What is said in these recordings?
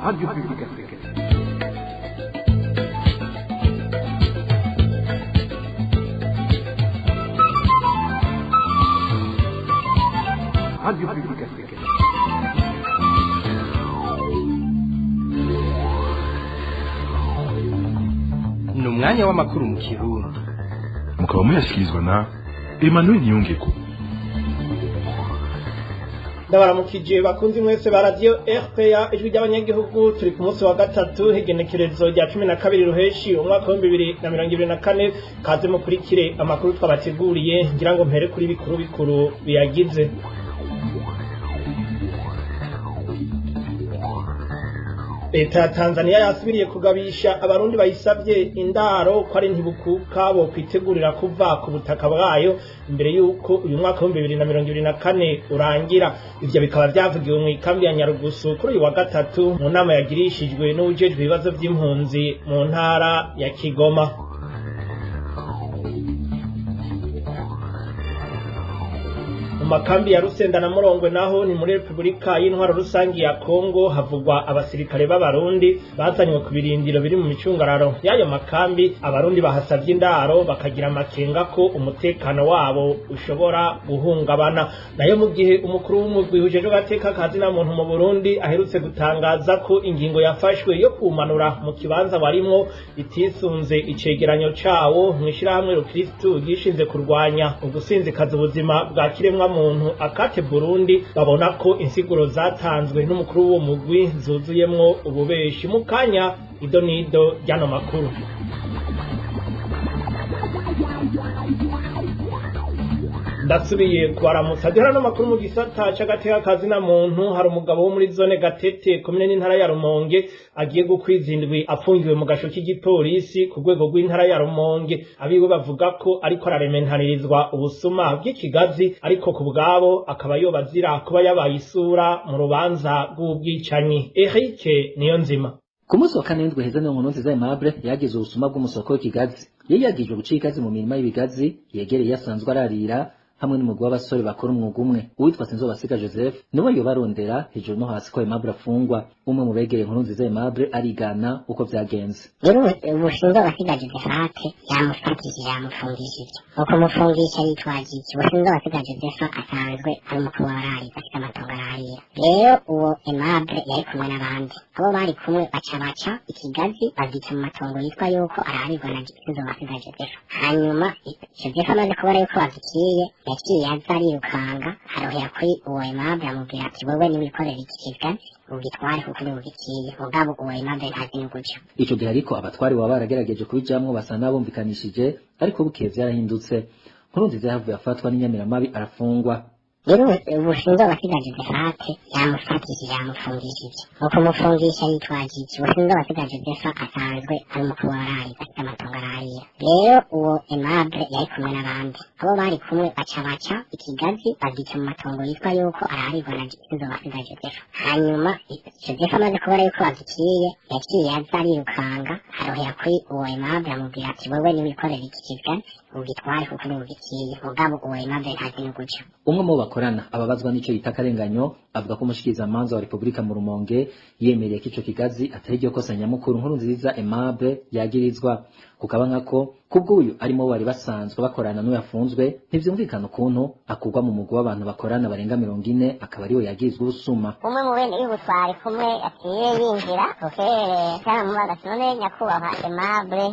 Radio Publique Africaine. Radio Publique Africaine. Ni umwanya w'amakuru mu Kirundi. Mukaba muyashyikirizwa na Emmanuel Nyongeko. Ndabaramukije bakunzi mwese ba radio RPA ijwi ry'abanyagihugu, turi ku munsi wa gatatu hegenekerezo rya 12 ruheshi umwaka wa 2024. Kaze mukurikire amakuru twabateguriye, ngira ngo mpere kuri bikuru biyagize. Leta ya Tanzania yasubiriye kugabisha abarundi bayisabye indaro ko ari ntibukuka bo kwitegurira kuva ku butaka bwayo imbere yuko uyu mwaka wa 2024 urangira. Ivyo bikaba byavugiwe mu ikambi ya Nyarugusu kuri uyu wa gatatu mu nama yagirishijwe n'ujejwe ibibazo by'impunzi mu ntara ya Kigoma. Makambi ya Rusenda na Murongwe naho ni muri Republika y'Intwaro Rusangi ya Kongo havugwa abasirikare b'abarundi bazanywe ku birindiro biri mu micungararo y'ayo makambi. Abarundi bahasavye indaro bakagira amakenga ko umutekano wabo ushobora guhungabana. Nayo mu gihe umukuru w'umugwi ujeje gateka kazi na muntu mu Burundi aherutse gutangaza ko ingingo yafashwe yo kumanura mu kibanza warimwo itisunze icegeranyo cawo mwishirahamwe Rukristo gishinze kurwanya ugusinzikaza ubuzima bwa kiremwa muntu akate Burundi, babona ko insiguro zatanzwe n'umukuru w'uwo mugwi zuzuyemwo ububeshi. Mu kanya idonido ryano makuru. Ndasubiye kubaramutsa dihara no makuru mu gisata c'agateka kazi na muntu. Hari umugabo wo muri zone Gatete komine n'intara ya Rumonge agiye gukwizindwi afungiwe mu gasho k'igipolisi ku rwego rw'intara ya Rumonge. Abiwe bavuga ko ariko ararementanirizwa ubusuma bw'ikigazi, ariko ku bwabo akaba yobazira kuba yabaye isura mu rubanza rw'ubwicanyi. Eric Niyonzima. Ku munsi wa kane w'indwi heza niyo Nkunziza Aimable yagize ubusuma bw'umusoko w'ikigazi. Yari yagijwe guca ikazi mu mirima y'ibigazi yegereye asanzwe ararira hamwe n'umugwi w'abasore bakora umwuga umwe. Uwitwa Sinzobasiga Joseph niwe yobarondera hejuru no hasi ko Aimable afungwa. Umwe mu begereye Nkurunziza Aimable arigana uko vyagenze. Rero Sinzobasiga Joseph yamufatishije yamufungishije. Uko mufungisha yitwaje iki? Sinzobasiga Joseph asanzwe ari umukuru w'abarari afite amatongo ararira. Rero uwo Aimable yari kumwe n'abandi. Abo bari kumwe baca ikigazi bagica mu matongo yitwa yuko ararirwa na Sinzobasiga Joseph. Hanyuma Joseph amaze kubona yuko bagikiye yaciye aza arirukanga arohera kuri uwo Aimable amubwira ati wewe niwikorera iki kigazi ugitware kuko nibugikiye. Mugabo uwo Aimable ntazi n'uguca. Ico gihe ariko abatwari baba baragerageje kubijamwo basa n'abumvikanishije, ariko bukeye vyarahindutse. Nkurunziza yavuye afatwa n'inyamiramabi arafungwa. Rero Sinzobasiga Joseph yamufatishije yamufungishije. Uko mufungisha yitwaje iki? Sinzobasiga Joseph asanzwe ari umukuru w'abarari afite amatongo ararira. Rero uwo Aimable yari kumwe n'abandi. Abo bari kumwe baca ikigazi bagica mu matongo yitwa yuko ararirwa na Sinzobasiga Joseph. Hanyuma Joseph amaze kubona yuko bagikiye yaciye aza arirukanga arohera kuri uwo Aimable amubwira ati wewe niwikorera iki kigazi ugitware kuko nibugikiye. Mugabo uwo Aimable ntazi n'uguca. Umwe mu bakorana ababazwa n'ico yita akarenganyo avuga ko umushikirizamanza wa Republika mu Rumonge yemereye ko ico kigazi atari ryo kosa nyamukuru Nkurunziza Aimable yagirizwa. Kukaba nkako kubw'uyu arimo bari basanzwe bakorana n'uyafunzwe, ntivyumvikana ukuntu akugwa mu mugwi w'abantu bakorana barenga 40 akaba ariwe yagirizwa ubusuma. Umwe mu bene y'ubutwari kumwe atiye yinjira kokere cyangwa mubaga none nyakubahwa Aimable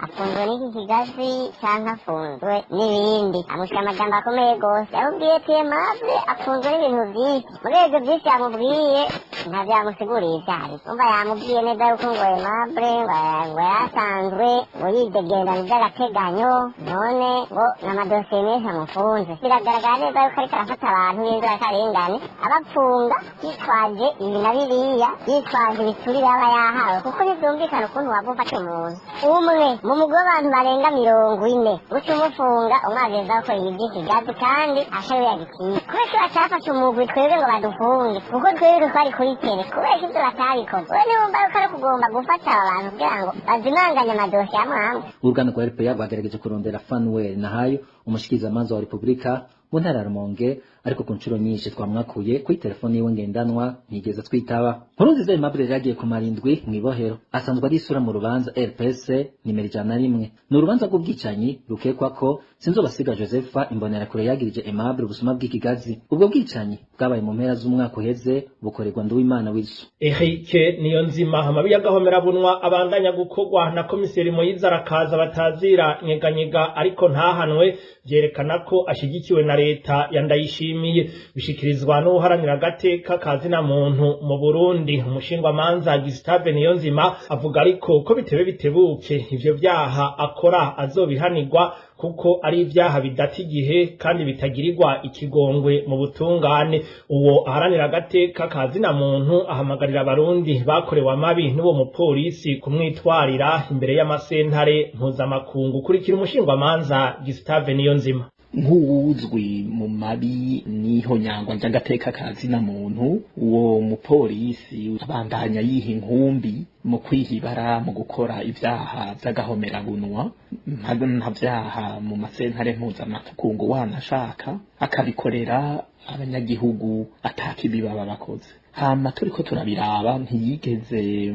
afunzwe n'iki kigazi cyangwa afunzwe n'ibindi, amushira amajambo akomeye gose. Yabwiye ati Aimable afunzwe n'ibintu byinshi, murego byinshi yamubwiye ntavyamusiguriye ivyari. Umva yamubwiye neza yuko ngo Aimable ngo yasanzwe ngo yidegenda mu by'agateganyo, none ngo n'amadosiye menshi amufunze. Biragaragara neza yuko ariko arafata abantu b'inzirakarengane abapfunga yitwaje ibi na biriya, yitwaje ibiturire aba yahawe, kuko ntivyumvikana ukuntu wava ufata umuntu umwe mu mugwi w'abantu barenga 40 guca umufunga umwageza ko ibi kigazi kandi ashawe yagikiye. Kubera atafashe umugwi twebwe ngo badufunge, kuko twebwe twari kuri tele, kubera ibyo batabikoze. We niwumva yuko ari kugomba gufata abantu kugira ngo bazimanganye amadosiye amwe. Uruganda rwa RPA rwagerageje kurondera Fanuel Nahayo umushikizamanza wa Republika mu ntara ya Rumonge, ariko ku nshuro nyinshi twamwakuye kuri telefone yiwe ngendanwa ntigeze twitaba. Nkurunziza Aimable yagiye kumara indwi mw'ibohero, asanzwe ari isura mu rubanza RPS nimero 101. Ni urubanza rw'ubwicanyi rukekwa ko Sinzobasiga Josepha imbonerakure yagirije Aimable ubusuma bw'ikigazi. Ubwo bwicanyi bwabaye mu mpera z'umwaka uheze bukorerwa Nduwimana Wilson. Eric Niyonzima amabi y'agahomera bunwa abandanya gukorwa na komiseri Moyize arakaza batazira nyeganyega ariko ntahanwe, byerekana ko ashigikiwe na leta ya Ndayishimiye. Bishikirizwa n'uharanira agateka kazina muntu mu Burundi. Umushingwamanza Gustave Niyonzima avuga ariko ko bitebe bitebuke ivyo vyaha akora azobihanirwa kuko ari ivyaha bidata igihe kandi bitagirirwa ikigongwe mu butungane. Uwo aharanira agateka kazina muntu ahamagarira abarundi bakorewe amabi n'uwo mupolisi kumwitwarira imbere y'amasentare mpuzamakungu. Kurikira umushingwamanza Gustave Niyonzima. Nk'uwuzwi mu mabi niho nyangwa ry'agateka kazina muntu, uwo mupolisi abandanya yiha inkumbi mu kwihibara mu gukora ibyaha by'agahomerabunwa nta vyaha mu masentare mpuzamakungu wanashaka akabikorera abanyagihugu atakibi baba bakoze. Hama turiko turabiraba ntiyigeze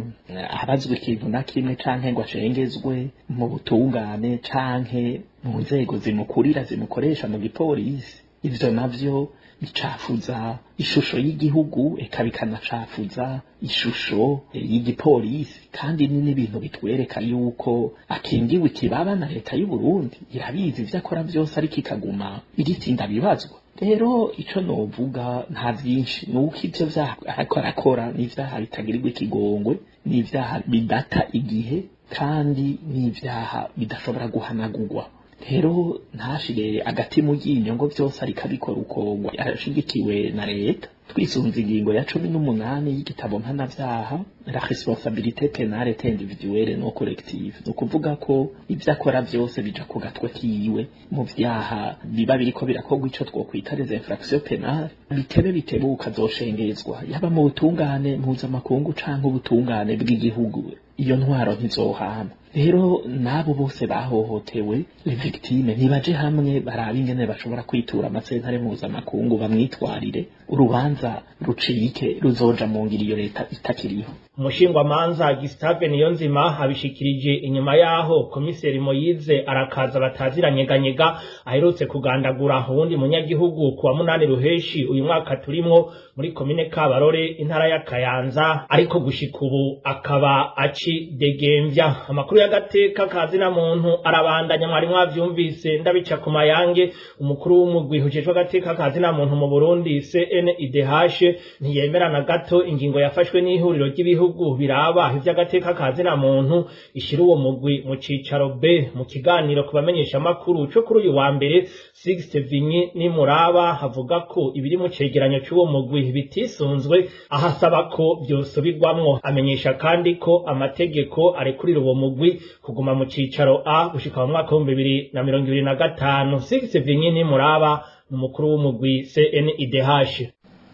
abazwe ikintu na kimwe canke ngo ashengezwe mu butungane canke mu nzego zimukurira zimukoresha mu gipolisi. Ivyo navyo bicafuza ishusho y'igihugu eka bikanacafuza ishusho y'igipolisi, kandi ni n'ibintu bitwereka yuko akingiwe ikibaba na leta y'u Burundi. Irabizi ivyo akora vyose ariko ikaguma iritsinda bibazwa. Rero ico novuga nta vyinshi, nuko ivyo vyaha ariko arakora n'ivyaha bitagirirwa ikigongwe, n'ivyaha bidata igihe, kandi n'ivyaha bidashobora guhanagurwa. Rero ntashire agati mu ryinyo ngo vyose ariko abikora ukongwa arashigikiwe na leta. Twisunze ingingo ya 18 y'igitabo mpanavyaha la responsabilité pénale et individuelle non collective, no kuvuga ko ivyo akora vyose bija ku gatwe kiwe mu vyaha biba biriko birakorwa ico twokwita les infractions pénales. Bitebe bitebuka zoshengezwa yaba mu butungane mpuzamakungu canke ubutungane bw'igihugu, iyo ntwaro ntizohama. Rero nabo bose bahohotewe les victimes nibaje hamwe barabe ingene bashobora kwitura amasentare mpuzamakungu bamwitwarire, urubanza rucike ruzoja mu ngiro iyo leta itakiriho. Umushingwamanza Gustave Niyonzima abishikirije inyuma yaho komiseri Moyize arakaza bataziranyeganyega aherutse kugandagura uwundi munyagihugu kuwa 8 Ruheshi uyu mwaka turimwo muri komine Kabarore intara ya Kayanza, ariko gushika ubu akaba aci degemvya. Amakuru y'agateka kazina muntu arabandanya, mwari mwavyumvise ndabica ku mayange. Umukuru w'umugwi hujejwe agateka kazina muntu mu Burundi CNIDH ntiyemera na gato ingingo yafashwe n'ihuriro ry'ibihugu biraba ivy'agateka kazina muntu ishira uwo mugwi mu cicaro B. Mu kiganiro kubamenyesha makuru cyo kuri uyu wa mbere, Sixte Vinyi ni Muraba havuga ko ibiri mu cegeranyo cy'uwo mugwi bitisunzwe, ahasaba ko byosubirwamwo. Amenyesha kandi ko amategeko arekurira uwo mugwi kuguma mu cicaro A gushika mu mwaka wa 2025. Sixte Vinyi ni Muraba umukuru w'umugwi CNIDH.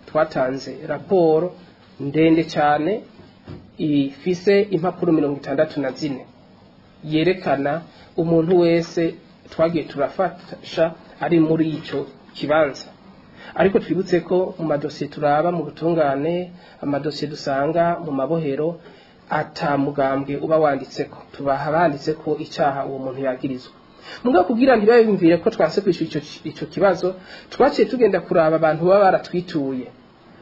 Twatanze raporo ndende cyane ifise impapuro 64 yerekana umuntu wese twagiye turafasha ari muri ico kibanza. Ariko twibutse ko mu madosiye turaba mu butungane, amadosiye dusanga mu mabohero atamugambwe uba wanditseko, tubaha banditseko icyaha uwo muntu yagirizwa. Muga kugira ntibabimvire ko twase kwishura ico kibazo, twaciye tugenda kuraba abantu baba baratwituye.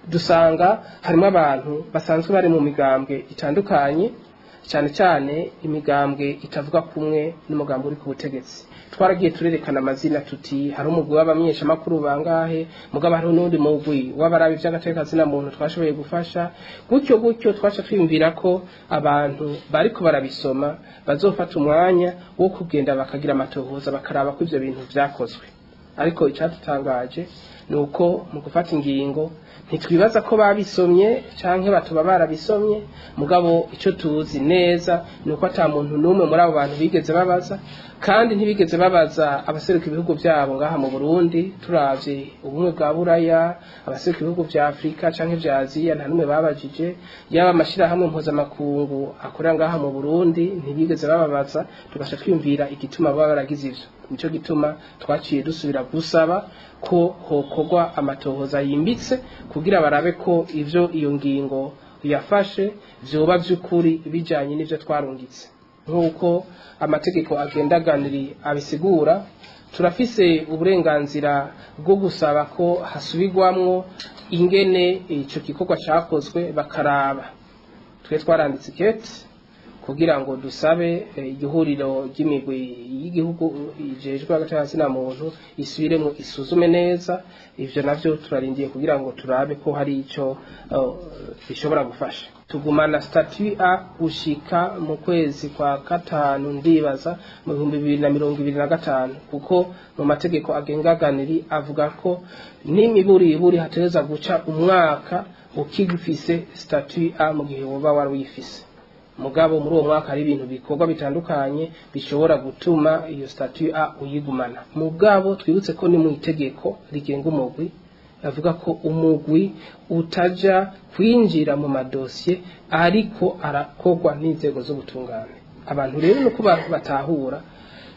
Dusanga harimo abantu basanzwe bari mu migambwe itandukanye, cyane cyane imigambwe itavuga kumwe n'umugambwe uri ku butegetsi. Twaragiye turerekana amazina tuti hari umugwi w'abamenyesha makuru bangahe, mugabo hari n'undi mugwi w'abarabi by'agateka zina muntu twashoboye gufasha. Gutyo twaca twimvira ko abantu bariko barabisoma bazofata umwanya wo kugenda bakagira amatohoza bakaraba ko ivyo bintu vyakozwe. Ariko icatutangaje nuko mu gufata ingingo ntitwibaza ko babisomye canke batuba barabisomye, mugabo ico tuzi neza nuko ata muntu numwe muri abo bantu bigeze babaza, kandi ntibigeze babaza abaseruka ibihugu byabo ngaha mu Burundi. Turavye ubumwe bwa Buraya, abaseruka ibihugu vya Afrika canke vya Aziya nta numwe babajije, yaba amashira hamwe mpuzamakungu akorera ngaha mu Burundi ntibigeze bababaza. Tugasha twiyumvira igituma baba baragize ivyo. nico gituma twaciye dusubira gusaba ko hokorwa amatohoza yimbitse kugira barabe ko ivyo iyo ngingo yafashe vyoba vy'ukuri bijanye n'ivyo twarungitse nk'uko amategeko agendaganiri abisigura turafise uburenganzira bwo gusaba ko hasubirwamwo ingene ico gikorwa cakozwe bakaraba twe twaranditse ikete kugira ngo dusabe igihuriro ry'imigwi y'igihugu ijejwe hagati na muntu isubiremo isuzume neza ivyo navyo turarindiye kugira ngo turabe ko hari ico bishobora gufasha tugumana statut A gushika mu kwezi kwa gatanu ndibaza mu 2025 kuko mu mategeko agengaganiri avuga ko n'imiburiburi hatereza guca umwaka ukigifise statut A mu gihe woba wari uyifise mugabo muri uwo mwaka hari ibintu bikorwa bitandukanye bishobora gutuma iyo statut A uyigumana mugabo twibutse ko ni mu itegeko rigenga umugwi avuga ko umugwi utaja kwinjira mu madosiye ariko arakorwa n'inzego zo gutungana abantu rero nuko batahura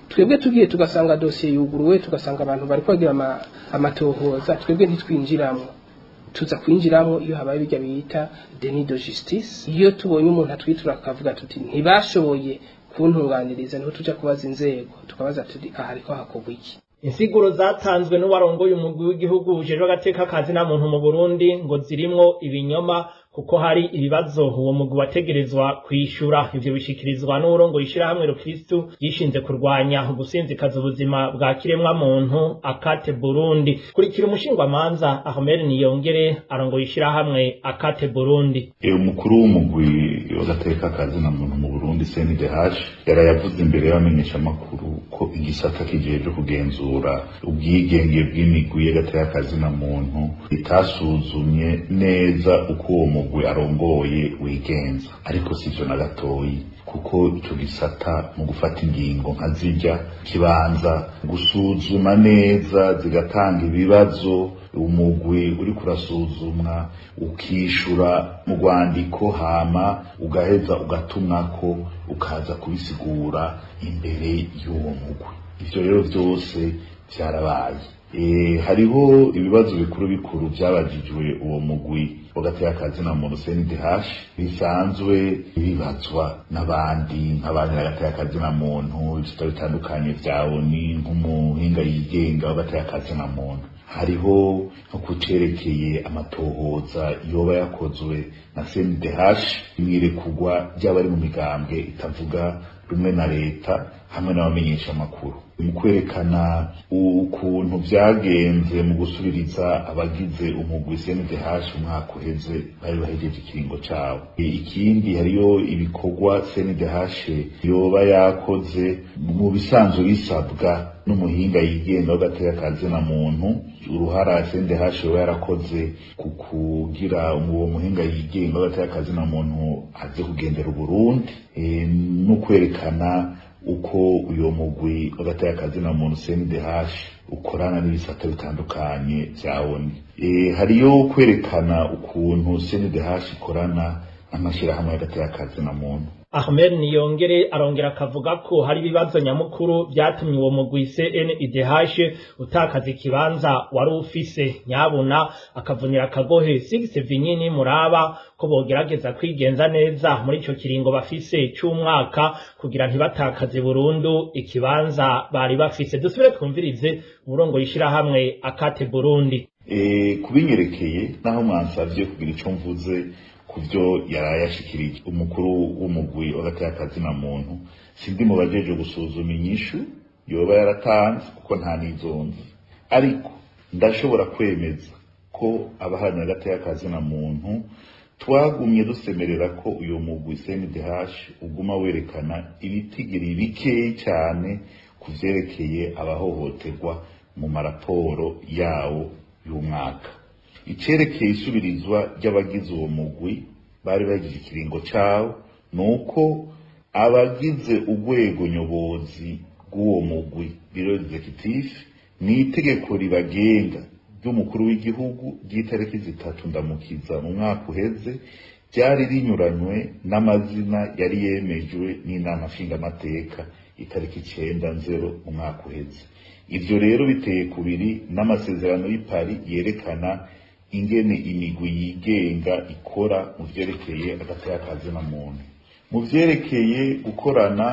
twebwe tugiye tugasanga dosiye yuguruwe tugasanga abantu bari kwagira amatohoza twebwe ntitwinjiramo tuza kwinjiramo iyo habaye bijya bita déni de justice iyo tubonye umuntu atwitura akavuga tuti ntibashoboye kuntunganiriza niho tuja kubaza inzego tukabaza tuti aha ariko hakorwa iki insiguro zatanzwe n'uwarongoye umugwi w'igihugu ujejwe agateka kazi na muntu mu Burundi ngo zirimwo ibinyoma kuko hari ibibazo uwo mugwi wategerezwa kwishura ivyo bishikirizwa n'urongoye ishirahamwe Rukristo yishinze kurwanya ugusinzikaza ubuzima bwa kiremwa muntu Akate Burundi kurikira umushingwamanza Ahmed Niyongere arongoye ishirahamwe Akate Burundi umukuru w'umugwi w'agateka kazi na muntu mu Burundi CNDH yarayavuze imbere y'abamenyesha makuru ko igisata kijeje kugenzura ubwigenge bw'imigwi y'agateka kazi na muntu itasuzumye neza uko uwo mugwi arongoye wigenza ariko sivyo na gatoyi kuko ico gisata mu gufata ingingo nka zijya kibanza gusuzuma neza zigatanga ibibazo umugwi uri kurasuzumwa ukishura mu rwandiko hama ugaheza ugatumwako ukaza kubisigura imbere y'uwo mugwi ivyo rero vyose vyarabaye hariho ibibazo bikuru byabajijwe uwo mugwi wagateka kazi na muntu CNDH bisanzwe bibazwa n'abandi nk'abandi bagateka kazi na muntu ibyo bitandukanye vyawo ni nk'umuhinga yigenga wagateka kazi na muntu hariho nko kucerekeye amatohoza yoba yakozwe na CNDH imwirekugwa ry'abari mu migambwe itavuga rumwe na leta hamwe n'abamenyesha makuru mu kwerekana ukuntu vyagenze mu gusubiriza abagize umugwi CNDH umwaka uheze bari bahejeje ikiringo cabo ikindi hariyo ibikorwa CNDH yoba yakoze mu bisanzwe bisabwa n'umuhinga yigenga w'agateka kazi na muntu uruhara CNDH yoba yarakoze kugira uwo muhinga yigenga w'agateka kazi na muntu aze kugendera Burundi no kwerekana uko uyo mugwi wagateka kazi na muntu CNDH ukorana n'ibisata bitandukanye vyawoni hariyo kwerekana ukuntu CNDH ikorana n'amashirahamwe y'agateka kazi na muntu Ahmed Niyongere arongera akavuga ko hari ibibazo nyamukuru byatumye uwo mugwi CNDH utakaza ikibanza wari ufise nyabuna akavunira akagohe Sigise Vinyini muraba ko bogerageza kwigenza neza muri ico kiringo bafise cy'umwaka kugira ntibatakaze burundu ikibanza bari bafise dusubire twumvirize umurongo yishira hamwe Akate Burundi kubinyerekeye naho mwansavye kugira ico mvuze kuvyo yarayashikirije umukuru w'umugwi wagateka kazi na muntu sindi mu bajeje gusuzuma inyishu yoba yaratanze kuko nta nizonze ariko ndashobora kwemeza ko abaharanira agateka kazi na muntu twagumye dusemerera ko uyo mugwi CNDH uguma werekana ibitigiri bikeyi cyane kuvyerekeye abahohoterwa mu maraporo yawo y'umwaka icerekeye isubirizwa ry'abagize uwo mugwi bari bagize ikiringo cawo nuko abagize urwego nyobozi bw'uwo mugwi biro executive ni itegeko ribagenga ry'umukuru w'igihugu ry'itariki 3 ndamukiza mu mwaka uheze ryari rinyuranywe n'amazina yari yemejwe n'inama nshingamateka itariki 9/0 mu mwaka uheze. Ivyo rero biteye kubiri n'amasezerano y'Ipari yerekana ingene imigwi yigenga ikora mu vyerekeye agateka kazina muntu. Mu vyerekeye gukorana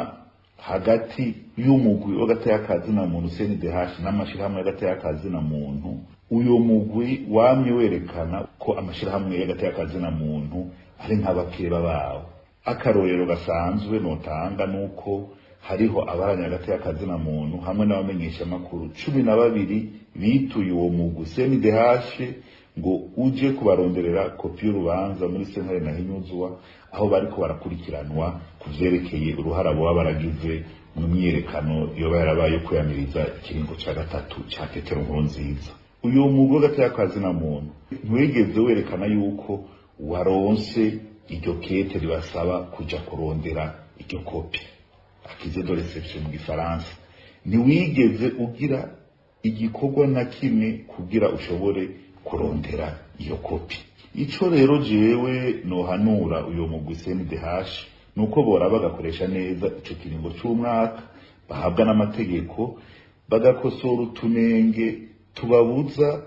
hagati y'umugwi w'agateka kazina muntu CNDH n'amashirahamwe y'agateka kazina muntu, uyo mugwi wamye werekana ko amashirahamwe y'agateka kazina muntu ari nk'abakeba bawo. Akarorero gasanzwe notanga nuko hariho abaranya agateka kazina muntu hamwe n'abamenyesha makuru 12 bituye uwo mugwi CNDH ngo uje kubaronderera kopi y'urubanza muri sentare na Hinyuzwa, aho bariko barakurikiranwa kuvyerekeye uruhara boba baragize mu myiyerekano yoba yarabaye kuyamiriza ikiringo ca gatatu ca Petero Nkurunziza. Uyu mugwi w'agateka kazina muntu ntiwigeze werekana yuko waronse iryo kete ribasaba kuja kurondera iryo kopi, akize de reception mu Gifaransa. Ntiwigeze ugira igikorwa na kimwe kugira ushobore kurondera iyo kopi. Ico rero jewe nohanura uyo mugwi CNDH nuko bora bagakoresha neza ico kiringo c'umwaka bahabwa n'amategeko, bagakosora utunenge tubabuza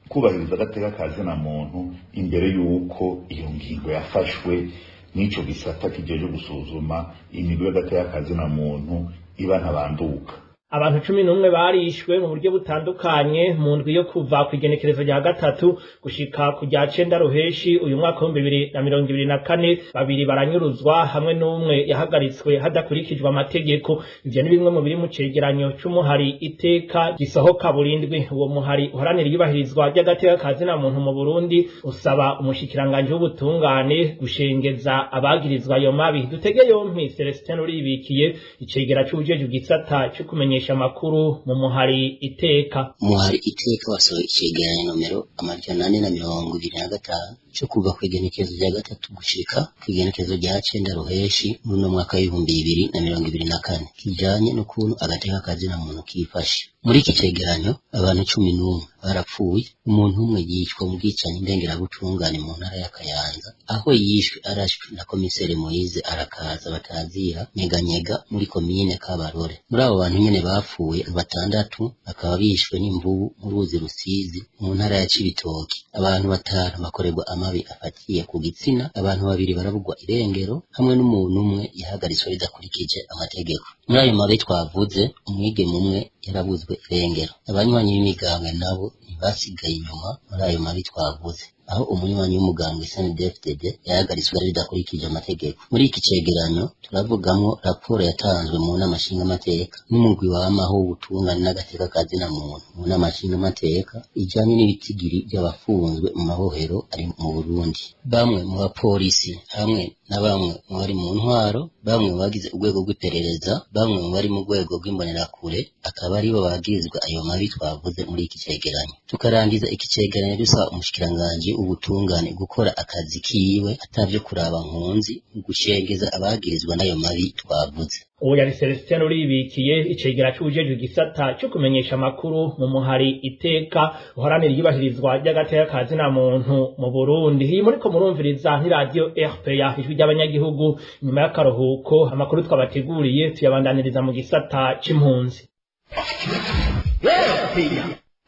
kubahiriza agateka kazina muntu imbere yuko iyo ngingo yafashwe n'ico gisata kijeje gusuzuma imigwi y'agateka kazina muntu iba ntabanduka. Abantu 11 barishwe mu buryo butandukanye mu ndwi yo kuva ku igenekerezo rya gatatu gushika ku rya 9 ruheshi uyu mwaka wa 2024, babiri baranyuruzwa hamwe n'umwe yahagaritswe hadakurikijwe amategeko. Ivyo ni bimwe mu biri mu cegeranyo c'umuhari iteka gisohoka burindwi. Uwo muhari uharanira iyubahirizwa ry'agateka kazina muntu mu Burundi usaba umushikiranganje w'ubutungane gushengeza abagirizwa ayo mabi. Dutege yompi Celestin Uribikiye icegera c'ubujeje gisata cyo kumenyesha amakuru mu muhari iteka. Muhari iteka wasohoye icegeranyo nomero 425 cyo kuva ku igenekerezo rya gatatu gushika ku igenekerezo rya 9 ruheshi muri no mwaka w'2024 kijanye n'ukuntu agateka kazina muntu kifashe. Muri iki cegeranyo abantu 11 barapfuye, umuntu umwe yicwa mu bwicanyi ndengerabutungane mu ntara ya Kayanza, aho yishwe arashwe na komisere Moise arakaza batazira nyeganyega muri komine Kabarore. Muri abo bantu nyene bapfuye 6 bakaba bishwe n'imvubu mu ruzi Rusizi mu ntara ya Cibitoki. Abantu 5 bakorerwa amabi afatiye ku gitsina, abantu 2 barabugwa irengero hamwe n'umuntu umwe yahagaritswe ridakurikije amategeko. Muri ayo mabi twavuze, umwigeme umwe yarabuzwe irengero. Abanywanyi b'imigambwe nabo ntibasigaye inyuma muri ayo mabi twavuze, aho umunywanyi w'umugambwe CNDD-FDD yahagaritswe ridakurikije amategeko. Muri iki cegeranyo turavugamwo raporo yatanzwe mu nama nshingamateka n'umugwi w'amaho w'ubutungane n'agateka kazina muntu mu nama nshingamateka ijanye n'ibitigiri by'abafunzwe mu mabohero ari mu Burundi. Bamwe mu bapolisi hamwe na bamwe mu bari mu ntwaro, bamwe bagize urwego rw'iperereza, bamwe mu bari mu rwego rw'imbonerakure akaba aribo bagirizwa ayo mabi twavuze muri iki cegeranyo. Tukarangiza iki cegeranyo dusaba umushikiranganje ubutungane gukora akazi kiwe atavyo kuraba nkunzi gushengeza abagirizwa n'ayo mabi twavuze. Uwo yari Celestin Uribikiye icegera c'ubujeje gisata cyo kumenyesha amakuru mu muhari iteka uharanira iyubahirizwa ry'agateka kazina muntu mu Burundi. Iyi muriko murumviriza ni radio RPA ijwi ry'abanyagihugu. Nyuma y'akaruhuko amakuru twabateguriye tuyabandaniriza mu gisata c'impunzi.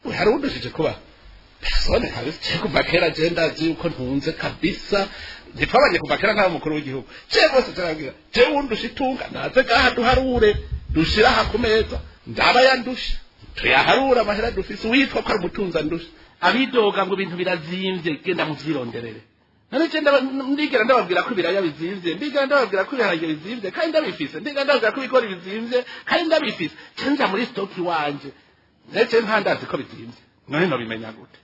Uharudushije kuba Sone kabisa kuva kera jenda yuko ntunze kabisa nitwabanye kuva kera nta mukuru w'igihugu cyebose cyaragira je wundusha itunga naze gaha duharure dushira ha kumeza ndaba yandusha tuyaharura amahera dufise witwa ko ari umutunza ndusha abidoga ngo ibintu birazimvye genda muvyironderere none genda ndigera ndababwira ko ibiraya bizimvye ndigera ndababwira ko ibiharage bizimvye kandi ndabifise ndigera ndababwira ko ibigori bizimvye kandi ndabifise cenja muri stock wanje ndetse ntandazi ko bizimvye none no bimenya gute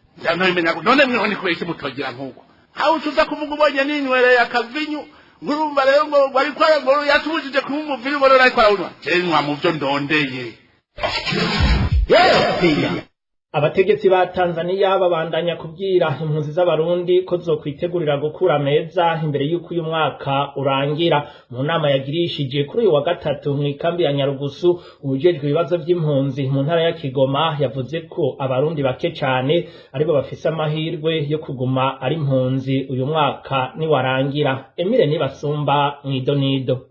none mwe ni kubeshya mutogira nkuko aho tuza kuvuga ubonye ninywereye akavinyu ngurumva rero ngo bari kwara ngo yatubujije kuba umuviri ngo rero kwara unwa cenwa mu byo ndondeye. Abategetsi ba Tanzania babandanya kubwira impunzi z'abarundi ko zokwitegurira gukura meza imbere y'uko uyu mwaka urangira. Mu nama yagirishije kuri uyu wa gatatu mu ikambi ya Nyarugusu ubujejwe ibibazo by'impunzi mu ntara ya Kigoma yavuze ko abarundi bake cyane aribo bafise amahirwe yo kuguma ari impunzi uyu mwaka ni warangira. Emile Nibasumba mwidonido.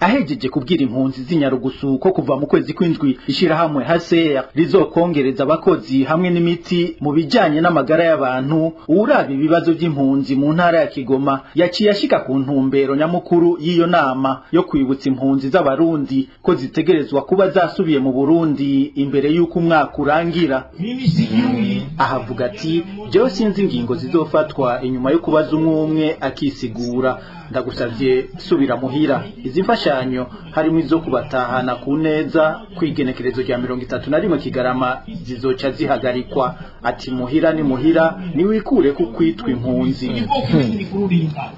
ahejeje kubwira impunzi z'Inyarugusu ko kuva mu kwezi kw'indwi ishirahamwe HCR rizokongereza abakozi hamwe n'imiti mu bijanye n'amagara y'abantu. Uraba ibibazo by'impunzi mu ntara ya Kigoma yaciye ashika ku ntumbero nyamukuru y'iyo nama yo kwibutsa impunzi z'abarundi ko zitegerezwa kuba zasubiye mu Burundi imbere y'uko umwaka urangira. Ahavuga ati jewe sinzi ingingo zizofatwa inyuma yo kubaza umwe akisigura, ndagusavye subira muhira. Izi mfashanyo harimo izo kubatahana ku neza kwigenekerezo rya 31 Kigarama zizoca zihagarikwa. Ati muhira ni muhira niwikure ku kwitwa impunzi.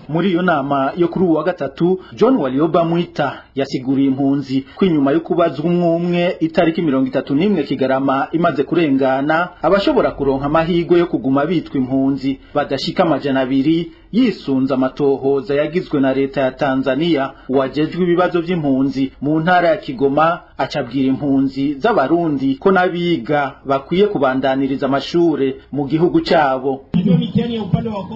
Muri iyo nama yo kuri uwa gatatu, John Walioba Mwita yasiguriye impunzi ko inyuma yo kubazwa umwe itariki 31 Kigarama imaze kurengana, abashobora kuronka amahirwe yo kuguma bitwa impunzi badashika 200 yisunza amatohoza yagizwe na leta ya Tanzania. Wajejwe ibibazo by'impunzi mu ntara ya Kigoma acabwira impunzi z'abarundi ko nabiga bakwiye kubandaniriza amashure mu gihugu cyabo.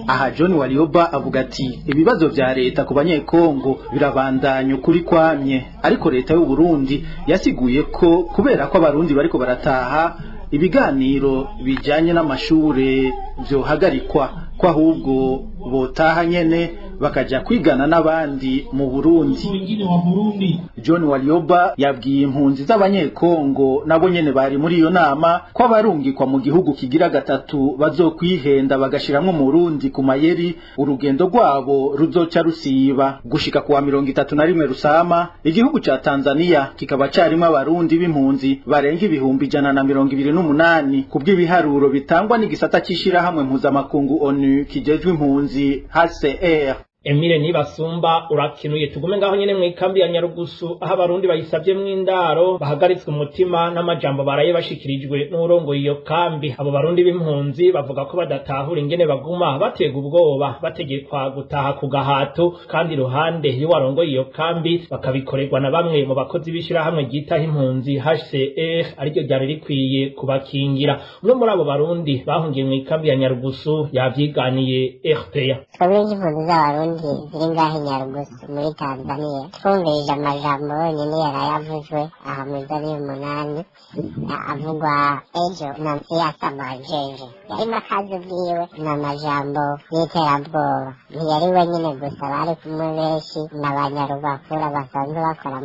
Aha John Walioba avuga ati ibibazo vya leta ku banyekongo birabandanya ukuri kwamye, ariko leta y'u Burundi yasiguye ko kubera ko abarundi bariko barataha ibiganiro bijanye n'amashure vyohagarikwa, ko ahubwo botaha nyene bakaja kwigana n'abandi mu Burundi. John Walioba yabwiye impunzi z'abanyekongo nabo nyene bari muri iyo nama ko abarungikwa mu gihugu kigira gatatu bazokwihenda bagashiramwe mu Burundi ku mayeri, urugendo rwabo ruzoca rusiba gushika kuwa 31 Rusama. Igihugu ca Tanzania kikaba carimo abarundi b'impunzi barenga 128 kubw'ibiharuro bitangwa n'igisata c'ishirahamwe mpuzamakungu ONU kijejwe impunzi HCR. Emile Nibasumba urakinuye. Tugume ngaho nyene mwikambi ya Nyarugusu aho abarundi bayisavye mw'indaro bahagaritswe umutima n'amajambo baraye bashikirijwe n'urongo iyo kambi. Abo barundi b'impunzi bavuga ko badatahura ingene baguma batega ubwoba bategekwa gutaha ku gahato, kandi ruhande y'uwarongo iyo kambi bakabikorerwa na bamwe mu bakozi bishira hamwe gitaho impunzi HCR ariryo ryari rikwiye kubakingira. Umwe muri abo barundi bahungiye mwikambi ya Nyarugusu yavyiganiye RPA. ziri ngaho Nyarugusu muri Tanzania, twumvirije amajambo yonyene yarayavuzwe aha muri 2008 avugwa ejo na Siasa Majenje. Yarimo akazi bwiwe n'amajambo y'iterabwoba. Ntiyari wenyene gusa, bari kumwe benshi n'abanyarubakura basanzwe bakora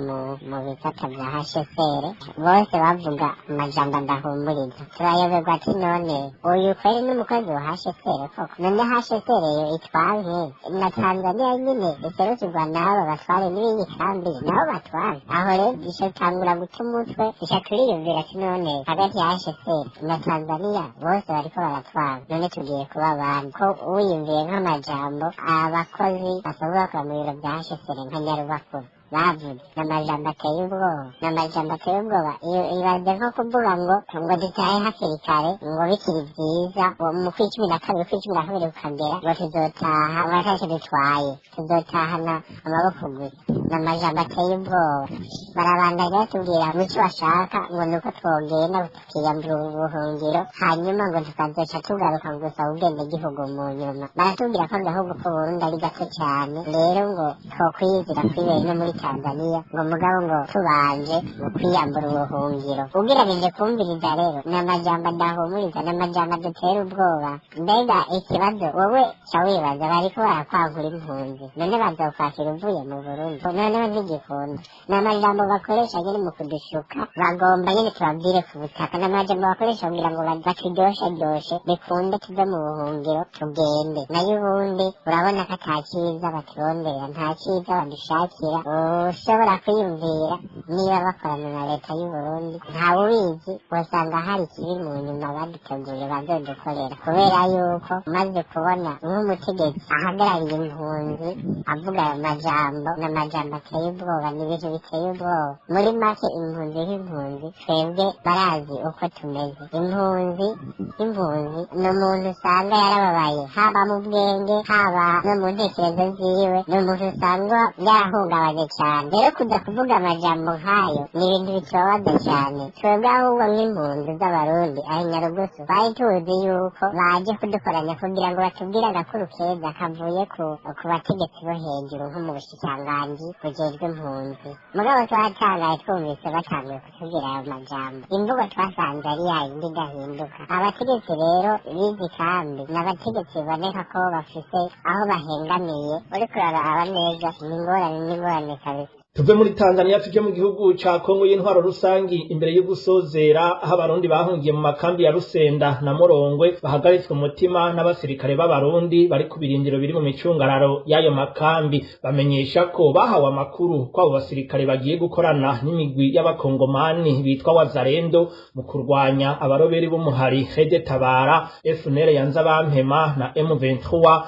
mu bisata vya HCR, bose bavuga amajambo adahumuriza. Turayoberwa ati none uyu kweri n'umukozi wa HCR koko? None HCR yo itwanke na Tanzania nyine iserukirwa n'abo batware n'ibindi kambi nabo batware. Aho rero ishe tangura guta umutwe, ishe turiyumvira ati none hagati ya HCR na Tanzania bose bariko baratwara, none tugiye kuba abantu ko wiyumviye nk'amajambo abakozi basanzwe bakora mu biro bya HCR nka Nyarubakuru bavuze n'amajambo ateye ubwoba. Ibaze nko kuvuga ngo dutahe hakiri kare, ngo bikiri vyiza mu kw'icumi na kabiri kukagera ngo tuzotaha abatashye dutwaye, tuzotahana amaboko gusa. N'amajambo ateye ubwoba. Barabandanya batubwira muco bashaka ngo nuko twogenda tukiyambura ubuhungiro hanyuma ngo tukazoca tugaruka gusa ubwende gihugu mu nyuma. Baratubwira ko agahugu k'Uburundi ari gato cyane, rero ngo twokwiyizira kwibera no muri Tanzania, ngo mugabo ngo tubanje mu kwiyambura ubuhungiro. Ugerageje kumviriza rero n'amajambo adahumuriza, n'amajambo adutera ubwoba. Mbega ikibazo wowe ca wibaza, bariko barakwagura impunzi, none bazokwakira uvuye mu Burundi? Noneho ntigikunda. N'amajambo bakoresha nyene mu kudushuka, bagomba nyene tubabwire ku butaka. N'amajambo bakoresha kugira ngo baturyoshe bikunde tuve mu buhungiro tugende. Nayo ubundi urabona ko ata ciza baturondera, nta ciza badushakira. Ushobora kwiyumvira niba bakorana na leta y'u Burundi, ntawe ubizi, wasanga hari ikibi mu nyuma baduteguye bazodukorera. Kubera yuko umaze kubona nk'umutegetsi ahagarariye impunzi avuga ayo majambo, n'amajambo ateye ubwoba, ni ibintu biteye ubwoba. Muri make impunzi nk'impunzi twebwe barazi uko tumeze. Impunzi ni umuntu usanga yarababaye, haba mu bwenge haba no mu ntekerezo ziwe, ni umuntu usanga yarahungabanye cyane. Rero kuza kuvuga amajambo nk'ayo ni ibintu bitubabaza cyane. Twebwe ahubwo nk'impunzi z'abarundi aho Nyarugusu bari tuzi yuko baje kudukoranya kugira ngo batubwire agakuru keza kavuye ku bategetsi bo hejuru nko mu bushikiranganji bujejwe impunzi mugabo twatangaye twumvise batanguye kutubwira ayo majambo imvugo twasanze ari yayindi idahinduka abategetsi rero b'izi kambi ni abategetsi biboneka ko bafise aho bahengamiye uriko uraraba neza n'ingorane kabisa. Tuve muri Tanzania tuje mu gihugu ca Kongo y'intwaro rusangi imbere yo gusozera aho abarundi bahungiye mu makambi ya Rusenda na Murongwe bahagaritswe umutima n'abasirikare b'abarundi bari ku birindiro biri mu micungararo y'ayo makambi bamenyesha ko bahawe amakuru ko abo basirikare bagiye gukorana n'imigwi y'abakongomani bitwa Wazalendo mu kurwanya abaroberi b'umuhari Hede Tabara, FNL yanza bampema na M23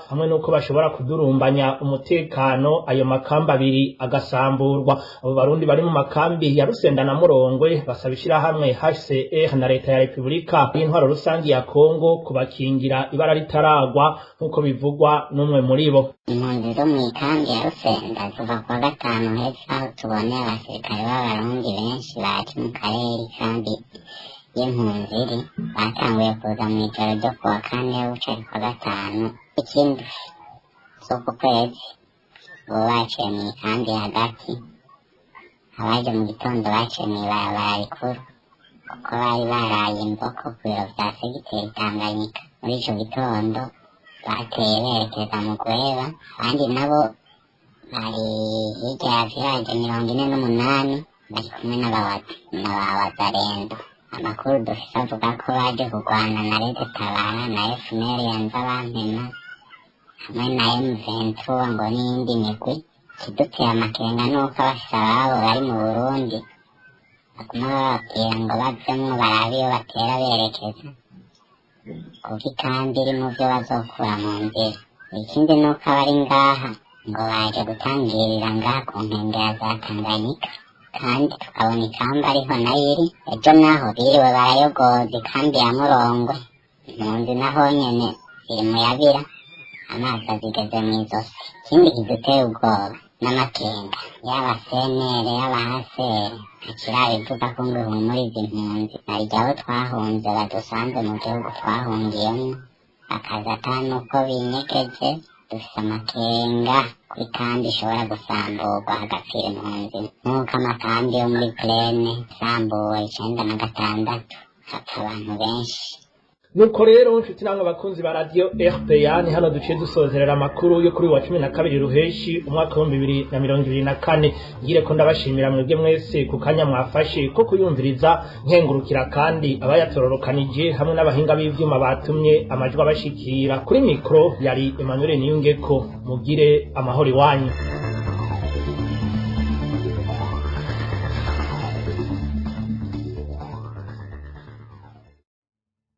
hamwe nuko bashobora kudurumbanya umutekano ayo makambi abiri agasambura. Abo barundi bari mu makambi ya Rusenda na Murongwe basaba ishirahamwe HCR na leta ya Republika y'intwaro rusangi ya Kongo kubakingira ibara ritaragwa nkuko bivugwa n'umwe muri bo. Impunzi zo mu ikambi ya Rusenda kuva kuwa gatanu hepfo aho tubone abasirikare b'abarundi benshi baje mu karere kandi y'impunzi iri batanguye kuza mu ijoro ryo kuwa kane buca kuwa gatanu ikindi z'uku kwezi bo baciye mu ikambi hagati abaje mu gitondo baciye mw'ibarabara rikuru kuko bari baraye imboko ku biro vya segiteri Tanganyika muri ico gitondo bateye berekeza mu Gweba abandi nabo bari hirya ya village 48 bari kumwe n'abawazalendo. Amakuru dufise avuga ko baje kurwana na Hede Tabara na FNL yanza bampema hamwe na M23 ngo n'iyindi migwi. Ikiduteye amakenga nuko abasaba abo bari mu Burundi baguma bababwira ngo bavemwo barabe iyo batera berekeza kuko ikambi iri mu vyo bazokura mu nzira. Ikindi nuko abari ngaha ngo baje gutangirira ngaha ku nkengera za Tanganyika kandi tukabona ikambi ariho nayo iri. Ejo naho biriwe barayogoza ikambi ya Murongwe impunzi naho nyene ziri mu yabira amazi azigeze mw'izosi. Ikindi kiduteye ubwoba n'amakenga yaba CNL yaba HCR ntakirabivuga ko ngo ihumurize impunzi naryo abo twahunze badusanze mu gihugu twahungiyemwo akaza ata nuko binyegeje. Dufise amakenga ko ikambi ishobora gusamburwa hagapfira impunzi nk'uko amakambi yo muri Plene isambuwe 1996 hapfa abantu benshi. Nuko rero nshuti namwe abakunzi ba radio RPA ni hano duciye dusozerera amakuru yo kuri wa 12 ruheshi umwaka wa 2024 ngire ko ndabashimira mwebwe mwese ku kanya mwafashe ko kuyumviriza nkengurukira kandi abayatororokanije hamwe n'abahinga b'ivyuma batumye amajwi abashikira kuri mikro yari Emmanuel Niyungeko mugire amahoro iwanyu.